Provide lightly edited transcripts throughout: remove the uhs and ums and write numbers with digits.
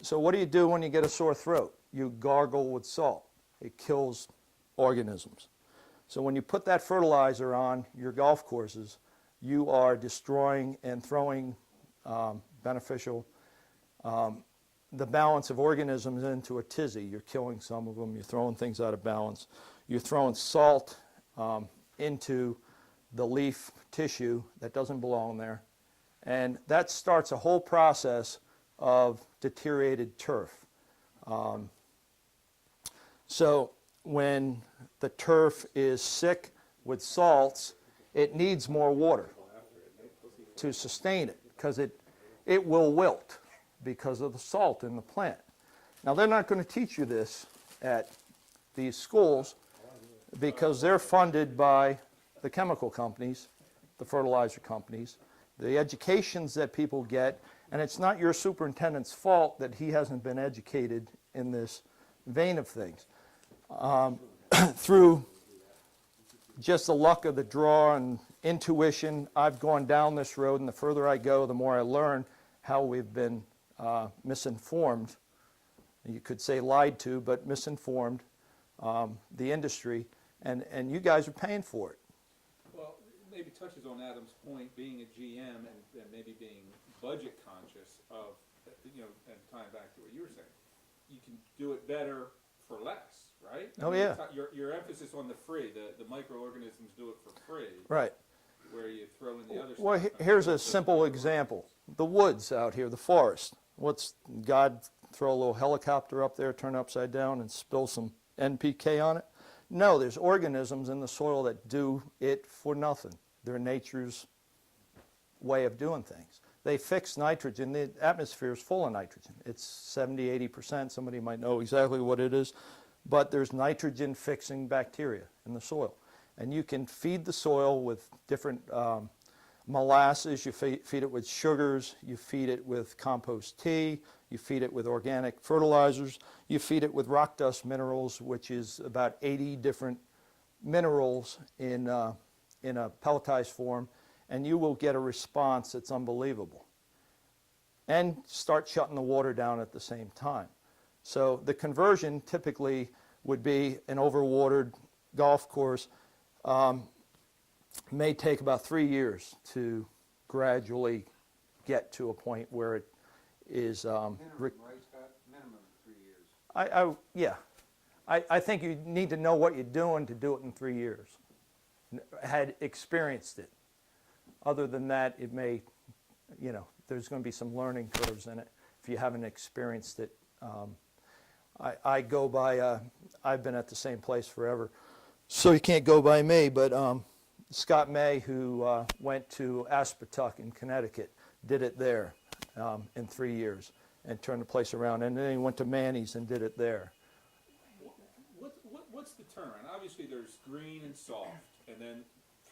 So what do you do when you get a sore throat? You gargle with salt. It kills organisms. So when you put that fertilizer on your golf courses, you are destroying and throwing beneficial, the balance of organisms into a tizzy. You're killing some of them. You're throwing things out of balance. You're throwing salt into the leaf tissue that doesn't belong there. And that starts a whole process of deteriorated turf. So when the turf is sick with salts, it needs more water to sustain it, because it will wilt because of the salt in the plant. Now, they're not going to teach you this at these schools because they're funded by the chemical companies, the fertilizer companies, the educations that people get, and it's not your superintendent's fault that he hasn't been educated in this vein of things. Through just the luck of the draw and intuition, I've gone down this road, and the further I go, the more I learn how we've been misinformed. You could say lied to, but misinformed the industry, and you guys are paying for it. Well, it maybe touches on Adam's point, being a GM and maybe being budget conscious of, and tying back to what you were saying. You can do it better for less, right? Yeah. Your emphasis on the free, the microorganisms do it for free. Right. Where you throw in the other Well, stuff. here's a simple example. The woods out here, the forest. What's God throw a little helicopter up there, turn it upside down, and spill some NPK on it? No, there's organisms in the soil that do it for nothing. They're nature's way of doing things. They fix nitrogen. The atmosphere is full of nitrogen. It's 70, 80%. Somebody might know exactly what it is. But there's nitrogen-fixing bacteria in the soil. And you can feed the soil with different molasses. You feed it with sugars. You feed it with compost tea. You feed it with organic fertilizers. You feed it with rock dust minerals, which is about 80 different minerals in a pelletized form. And you will get a response that's unbelievable. And start shutting the water down at the same time. So the conversion typically would be an overwatered golf course. May take about 3 years to gradually get to a point where it is. Minimum, right, Scott? Minimum 3 years. Yeah. I think you need to know what you're doing to do it in 3 years. Had experienced it. Other than that, it may, there's going to be some learning curves in it if you haven't experienced it. I go by, I've been at the same place forever, so you can't go by me, but Scott May, who went to Aspetuck in Connecticut, did it there in 3 years and turned the place around, and then he went to Manny's and did it there. What's the turnaround? Obviously there's green and soft, and then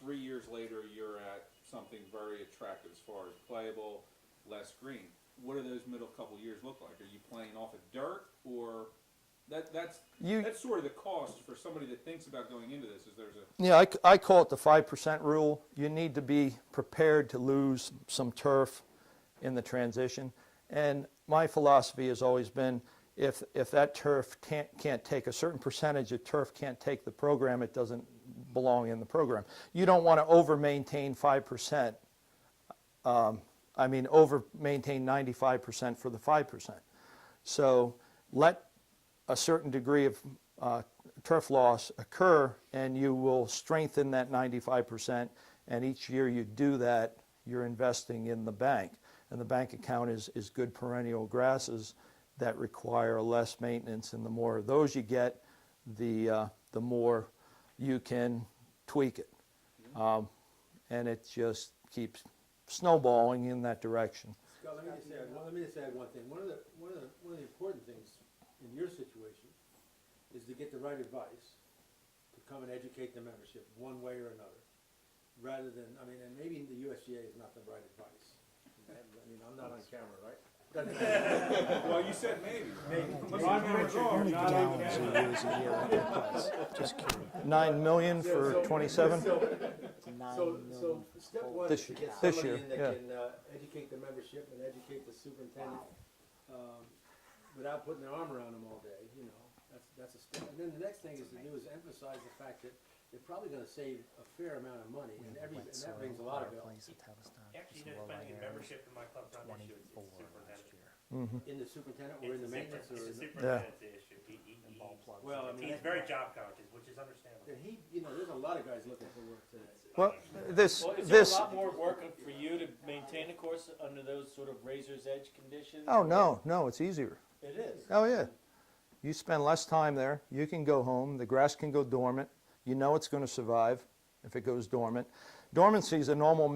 3 years later you're at something very attractive as far as playable, less green. What do those middle couple years look like? Are you playing off of dirt, or that's sort of the cost for somebody that thinks about going into this? Is there's a Yeah, I call it the 5% rule. You need to be prepared to lose some turf in the transition, and my philosophy has always been, if that turf can't take a certain percentage of turf, can't take the program, it doesn't belong in the program. You don't want to over-maintain 5%. Over-maintain 95% for the 5%. So let a certain degree of turf loss occur, and you will strengthen that 95%. And each year you do that, you're investing in the bank. And the bank account is good perennial grasses that require less maintenance. And the more of those you get, the more you can tweak it. And it just keeps snowballing in that direction. Scott, let me just add one thing. One of the important things in your situation is to get the right advice, to come and educate the membership one way or another, rather than, and maybe the USGA is not the right advice. I'm not on camera, right? well, you said maybe. How many gallons you use a year at that place? Just curious. 9 million for 27? So step one This is to year. get This somebody year, in that yeah. can educate the membership and educate the superintendent. without putting their arm around them all day, you know, that's a step. And then the next thing is to do is emphasize the fact that they're probably gonna save a fair amount of money, and that brings a lot of bills. Actually, you know, finding a membership in my club's not an issue, it's superintendent. In the superintendent or in the maintenance or? It's the superintendent's the issue. Well, I mean, He's very job conscious, which is understandable. and he, you know, there's a lot of guys looking for work today. Well, this, Well, is there a this, lot more work for you to maintain a course under those sort of razor's edge conditions? oh, no, it's easier. It is. Oh, yeah. You spend less time there, you can go home, the grass can go dormant, you know it's going to survive if it goes dormant. Dormancy is a normal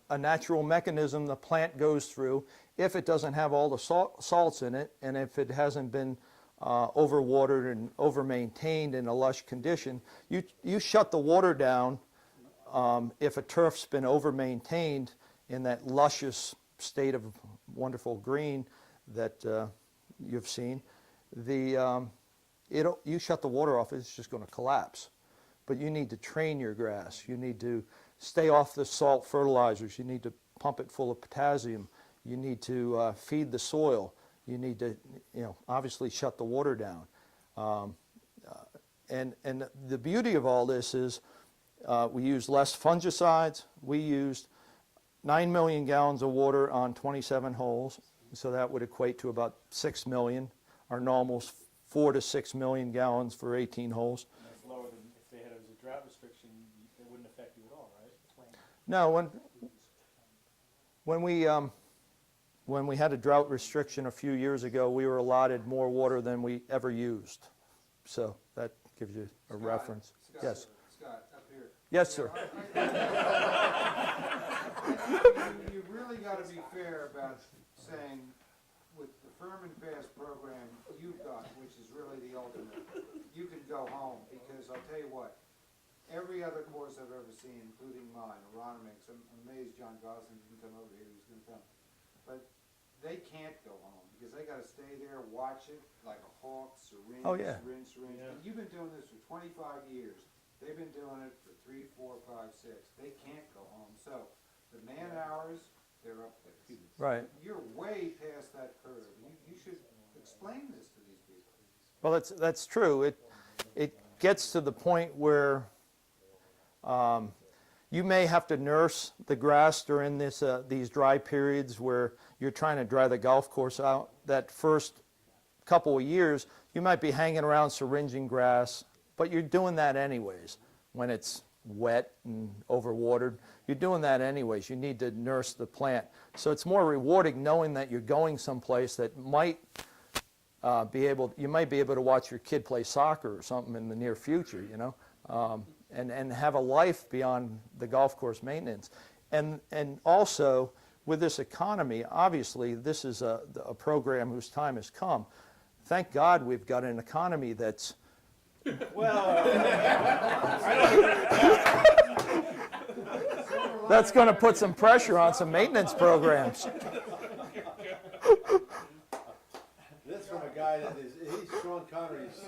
a natural mechanism the plant goes through if it doesn't have all the salts in it, and if it hasn't been overwatered and over-maintained in a lush condition. You shut the water down if a turf's been over-maintained in that luscious state of wonderful green that you've seen. You shut the water off, it's just going to collapse. But you need to train your grass. You need to stay off the salt fertilizers. You need to pump it full of potassium. You need to feed the soil. You need to, obviously shut the water down. And the beauty of all this is we use less fungicides. We used 9 million gallons of water on 27 holes, so that would equate to about 6 million. Our normal's 4 to 6 million gallons for 18 holes. And that's lower than if they had it as a drought restriction, it wouldn't affect you at all, right? No, when we had a drought restriction a few years ago, we were allotted more water than we ever used. So that gives you a reference. Yes. Scott, up here. Yes, sir. You really gotta be fair about saying, with the firm and fast program you've got, which is really the ultimate, you can go home, because I'll tell you what, every other course I've ever seen, including mine, Aronimix, I'm amazed John Gosling didn't come over here, he was gonna come. But they can't go home, because they gotta stay there, watch it, like a hawk, syringe, Oh, yeah. syringe. Yeah. And you've been doing this for 25 years. They've been doing it for 3, 4, 5, 6. They can't go home. So the man hours, they're up there. Right. You're way past that curve. You should explain this to these people. Well, that's true. It gets to the point where you may have to nurse the grass during these dry periods where you're trying to dry the golf course out. That first couple of years, you might be hanging around syringing grass, but you're doing that anyways when it's wet and overwatered. You're doing that anyways. You need to nurse the plant. So it's more rewarding knowing that you're going someplace that you might be able to watch your kid play soccer or something in the near future, and have a life beyond the golf course maintenance. And also, with this economy, obviously, this is a program whose time has come. Thank God we've got an economy that's... That's going to put some pressure on some maintenance programs. This from a guy that he's Sean Connery's,